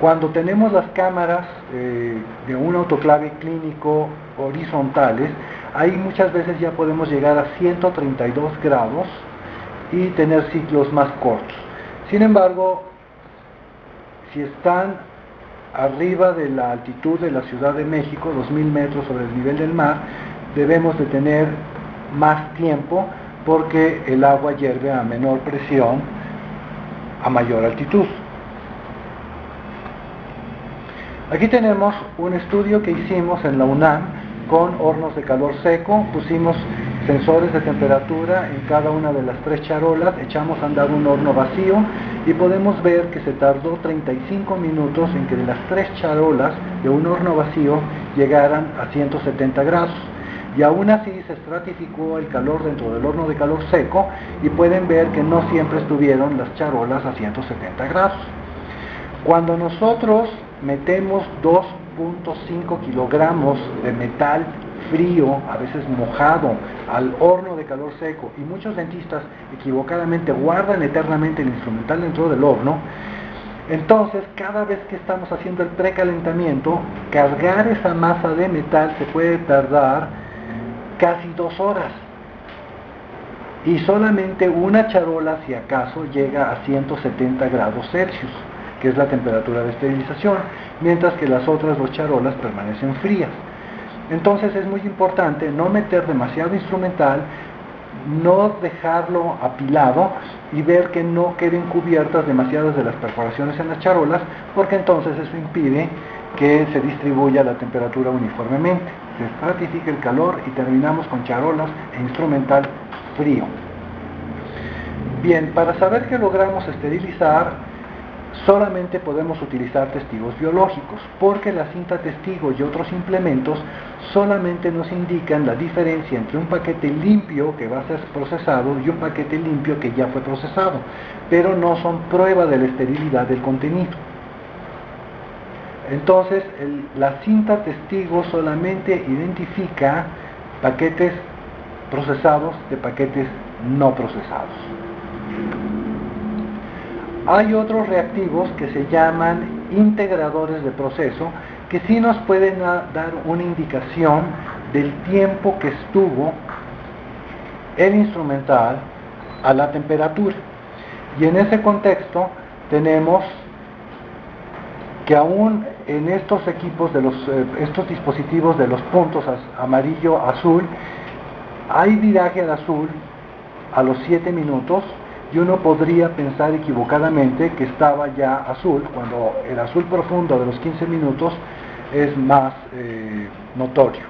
Cuando tenemos las cámaras de un autoclave clínico horizontales, ahí muchas veces ya podemos llegar a 132 grados y tener ciclos más cortos. Sin embargo, si están arriba de la altitud de la Ciudad de México, 2000 metros sobre el nivel del mar, debemos de tener más tiempo porque el agua hierve a menor presión a mayor altitud. Aquí tenemos un estudio que hicimos en la UNAM con hornos de calor seco. Pusimos sensores de temperatura en cada una de las 3 charolas, echamos a andar un horno vacío y podemos ver que se tardó 35 minutos en que las 3 charolas de un horno vacío llegaran a 170 grados. Y aún así se estratificó el calor dentro del horno de calor seco y pueden ver que no siempre estuvieron las charolas a 170 grados. Cuando nosotros metemos 2.5 kilogramos de metal frío, a veces mojado, al horno de calor seco, y muchos dentistas equivocadamente guardan eternamente el instrumental dentro del horno, entonces cada vez que estamos haciendo el precalentamiento, cargar esa masa de metal se puede tardar casi 2 horas. Y solamente una charola, si acaso, llega a 170 grados Celsius, que es la temperatura de esterilización, mientras que las otras 2 charolas permanecen frías. Entonces es muy importante no meter demasiado instrumental, no dejarlo apilado y ver que no queden cubiertas demasiadas de las perforaciones en las charolas, porque entonces eso impide que se distribuya la temperatura uniformemente. Se estratifica el calor y terminamos con charolas e instrumental frío. Bien, para saber que logramos esterilizar, solamente podemos utilizar testigos biológicos, porque la cinta testigo y otros implementos solamente nos indican la diferencia entre un paquete limpio que va a ser procesado y un paquete limpio que ya fue procesado, pero no son prueba de la esterilidad del contenido. Entonces, la cinta testigo solamente identifica paquetes procesados de paquetes no procesados. Hay otros reactivos que se llaman integradores de proceso, que sí nos pueden dar una indicación del tiempo que estuvo el instrumental a la temperatura. Y en ese contexto tenemos que aún en estos equipos, estos dispositivos de los puntos amarillo, azul, hay viraje al azul a los 7 minutos y uno podría pensar equivocadamente que estaba ya azul, cuando el azul profundo de los 15 minutos es más notorio.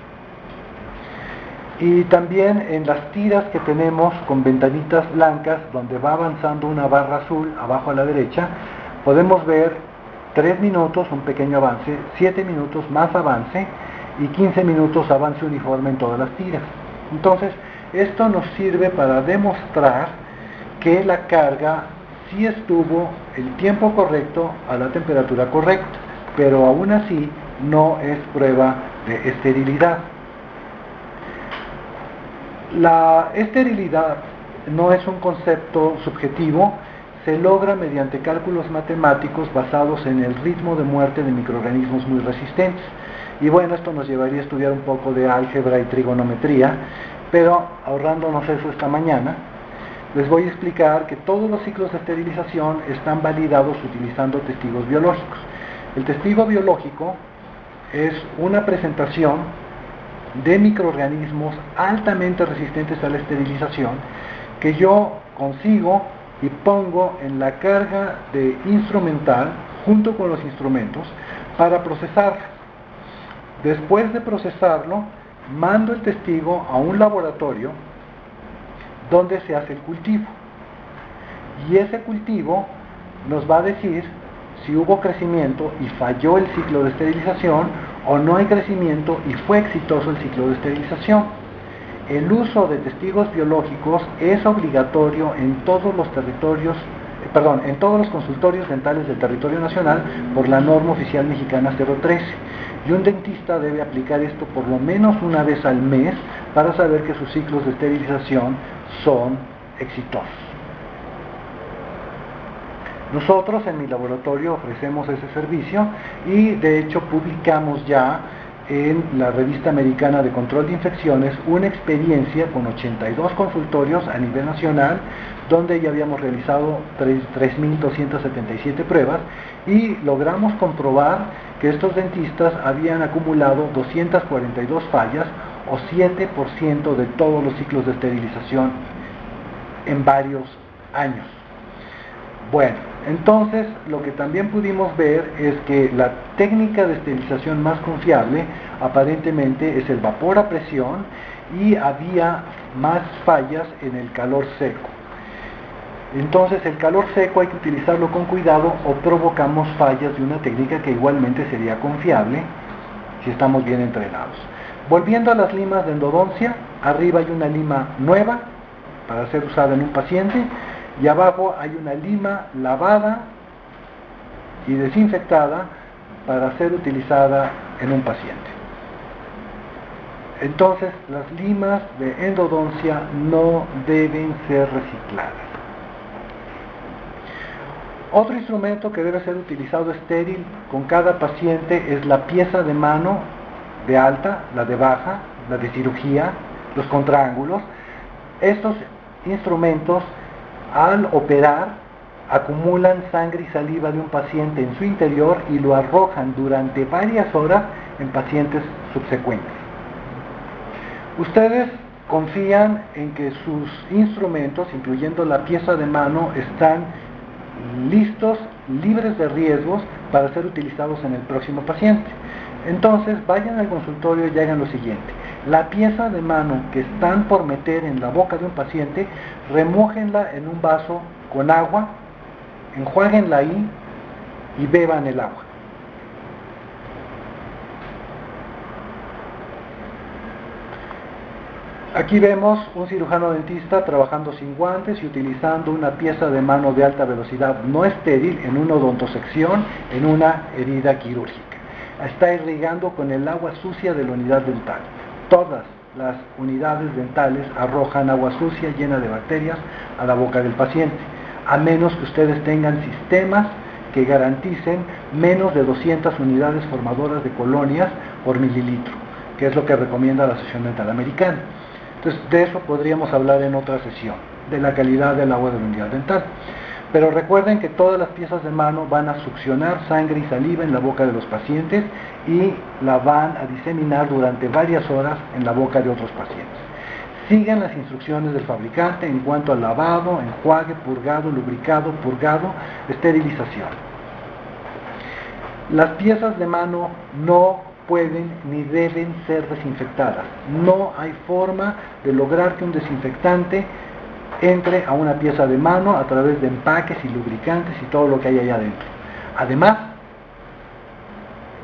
Y también en las tiras que tenemos con ventanitas blancas, donde va avanzando una barra azul abajo a la derecha, podemos ver 3 minutos, un pequeño avance, 7 minutos más avance y 15 minutos avance uniforme en todas las tiras. Entonces, esto nos sirve para demostrar que la carga sí estuvo el tiempo correcto a la temperatura correcta, pero aún así no es prueba de esterilidad. La esterilidad no es un concepto subjetivo, se logra mediante cálculos matemáticos basados en el ritmo de muerte de microorganismos muy resistentes. Y bueno, esto nos llevaría a estudiar un poco de álgebra y trigonometría, pero ahorrándonos eso esta mañana, les voy a explicar que todos los ciclos de esterilización están validados utilizando testigos biológicos. El testigo biológico es una presentación de microorganismos altamente resistentes a la esterilización que yo consigo y pongo en la carga de instrumental junto con los instrumentos para procesarlo. Después de procesarlo, mando el testigo a un laboratorio donde se hace el cultivo. Y ese cultivo nos va a decir si hubo crecimiento y falló el ciclo de esterilización, o no hay crecimiento y fue exitoso el ciclo de esterilización. El uso de testigos biológicos es obligatorio en todos los territorios, en todos los consultorios dentales del territorio nacional por la norma oficial mexicana 013. Y un dentista debe aplicar esto por lo menos una vez al mes para saber que sus ciclos de esterilización son exitosos. Nosotros en mi laboratorio ofrecemos ese servicio y de hecho publicamos ya en la Revista Americana de Control de Infecciones una experiencia con 82 consultorios a nivel nacional, donde ya habíamos realizado 3.277 pruebas y logramos comprobar que estos dentistas habían acumulado 242 fallas o 7% de todos los ciclos de esterilización en varios años. Bueno, entonces lo que también pudimos ver es que la técnica de esterilización más confiable aparentemente es el vapor a presión y había más fallas en el calor seco. Entonces el calor seco hay que utilizarlo con cuidado o provocamos fallas de una técnica que igualmente sería confiable si estamos bien entrenados. Volviendo a las limas de endodoncia, arriba hay una lima nueva para ser usada en un paciente y abajo hay una lima lavada y desinfectada para ser utilizada en un paciente. Entonces las limas de endodoncia no deben ser recicladas. Otro instrumento que debe ser utilizado estéril con cada paciente es la pieza de mano de alta, la de baja, la de cirugía, los contraángulos. Estos instrumentos al operar acumulan sangre y saliva de un paciente en su interior y lo arrojan durante varias horas en pacientes subsecuentes. Ustedes confían en que sus instrumentos, incluyendo la pieza de mano, están listos, libres de riesgos para ser utilizados en el próximo paciente. Entonces vayan al consultorio y hagan lo siguiente: la pieza de mano que están por meter en la boca de un paciente, remójenla en un vaso con agua, enjuáguenla ahí y beban el agua. Aquí vemos un cirujano dentista trabajando sin guantes y utilizando una pieza de mano de alta velocidad no estéril en una odontosección en una herida quirúrgica. Está irrigando con el agua sucia de la unidad dental. Todas las unidades dentales arrojan agua sucia llena de bacterias a la boca del paciente, a menos que ustedes tengan sistemas que garanticen menos de 200 unidades formadoras de colonias por mililitro, que es lo que recomienda la Asociación Dental Americana. Entonces, de eso podríamos hablar en otra sesión, de la calidad del agua de la unidad dental. Pero recuerden que todas las piezas de mano van a succionar sangre y saliva en la boca de los pacientes y la van a diseminar durante varias horas en la boca de otros pacientes. Sigan las instrucciones del fabricante en cuanto al lavado, enjuague, purgado, lubricado, purgado, esterilización. Las piezas de mano no pueden ni deben ser desinfectadas. No hay forma de lograr que un desinfectante entre a una pieza de mano a través de empaques y lubricantes y todo lo que hay allá adentro. Además,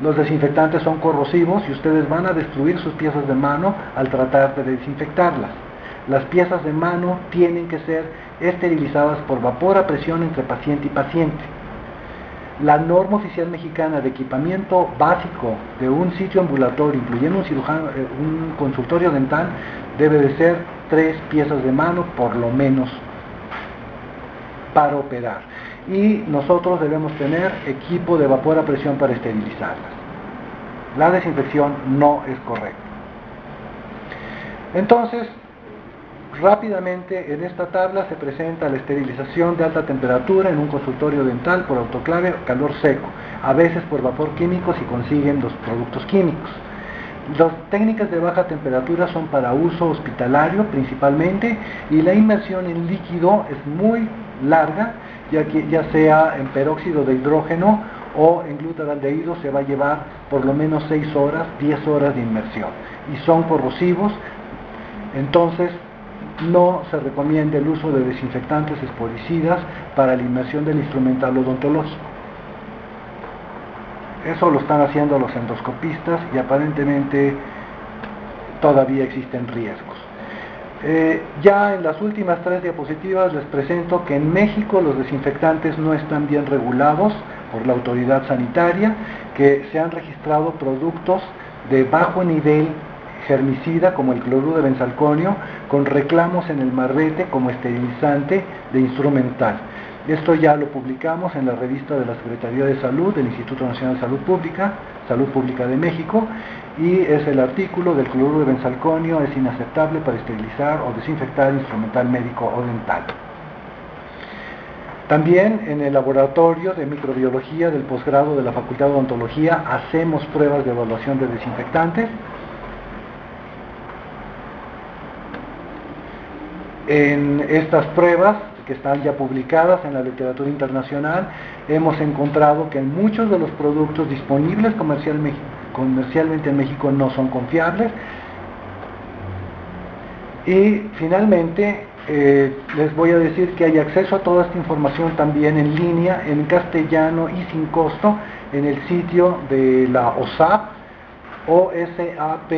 los desinfectantes son corrosivos y ustedes van a destruir sus piezas de mano al tratar de desinfectarlas. Las piezas de mano tienen que ser esterilizadas por vapor a presión entre paciente y paciente. La norma oficial mexicana de equipamiento básico de un sitio ambulatorio, incluyendo un cirujano, un consultorio dental, debe de ser 3 piezas de mano por lo menos para operar. Y nosotros debemos tener equipo de vapor a presión para esterilizarlas. La desinfección no es correcta. Entonces, rápidamente en esta tabla se presenta la esterilización de alta temperatura en un consultorio dental por autoclave o calor seco, a veces por vapor químico si consiguen los productos químicos. Las técnicas de baja temperatura son para uso hospitalario principalmente, y la inmersión en líquido es muy larga, ya sea en peróxido de hidrógeno o en glutaraldehído se va a llevar por lo menos 6 horas, 10 horas de inmersión, y son corrosivos. Entonces no se recomienda el uso de desinfectantes espolicidas para la inmersión del instrumental odontológico. Eso lo están haciendo los endoscopistas y aparentemente todavía existen riesgos. Ya en las últimas 3 diapositivas les presento que en México los desinfectantes no están bien regulados por la autoridad sanitaria, que se han registrado productos de bajo nivel germicida como el cloruro de benzalconio con reclamos en el marbete como esterilizante de instrumental. Esto ya lo publicamos en la revista de la Secretaría de Salud del Instituto Nacional de Salud Pública de México, y es el artículo del cloruro de benzalconio es inaceptable para esterilizar o desinfectar instrumental médico o dental. También en el laboratorio de microbiología del posgrado de la Facultad de Odontología hacemos pruebas de evaluación de desinfectantes. En estas pruebas, que están ya publicadas en la literatura internacional, hemos encontrado que muchos de los productos disponibles comercialmente en México no son confiables. Y finalmente les voy a decir que hay acceso a toda esta información también en línea, en castellano y sin costo, en el sitio de la OSAP, osap.org.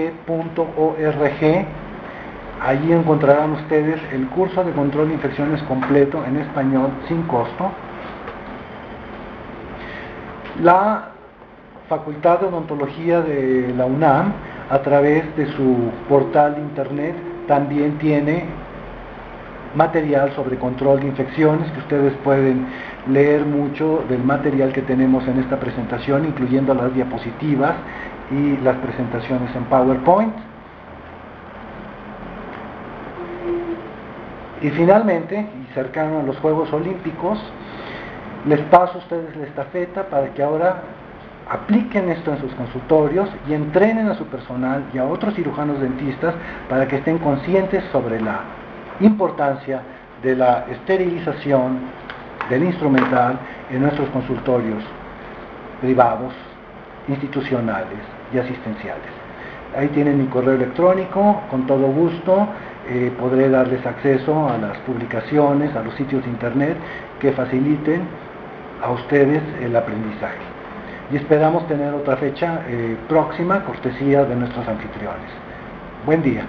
Allí encontrarán ustedes el curso de control de infecciones completo en español sin costo. La Facultad de Odontología de la UNAM, a través de su portal de internet, también tiene material sobre control de infecciones, que ustedes pueden leer mucho del material que tenemos en esta presentación, incluyendo las diapositivas y las presentaciones en PowerPoint. Y finalmente, y cercano a los Juegos Olímpicos, les paso a ustedes la estafeta para que ahora apliquen esto en sus consultorios y entrenen a su personal y a otros cirujanos dentistas para que estén conscientes sobre la importancia de la esterilización del instrumental en nuestros consultorios privados, institucionales y asistenciales. Ahí tienen mi correo electrónico, con todo gusto podré darles acceso a las publicaciones, a los sitios de internet que faciliten a ustedes el aprendizaje. Y esperamos tener otra fecha próxima, cortesía de nuestros anfitriones. Buen día.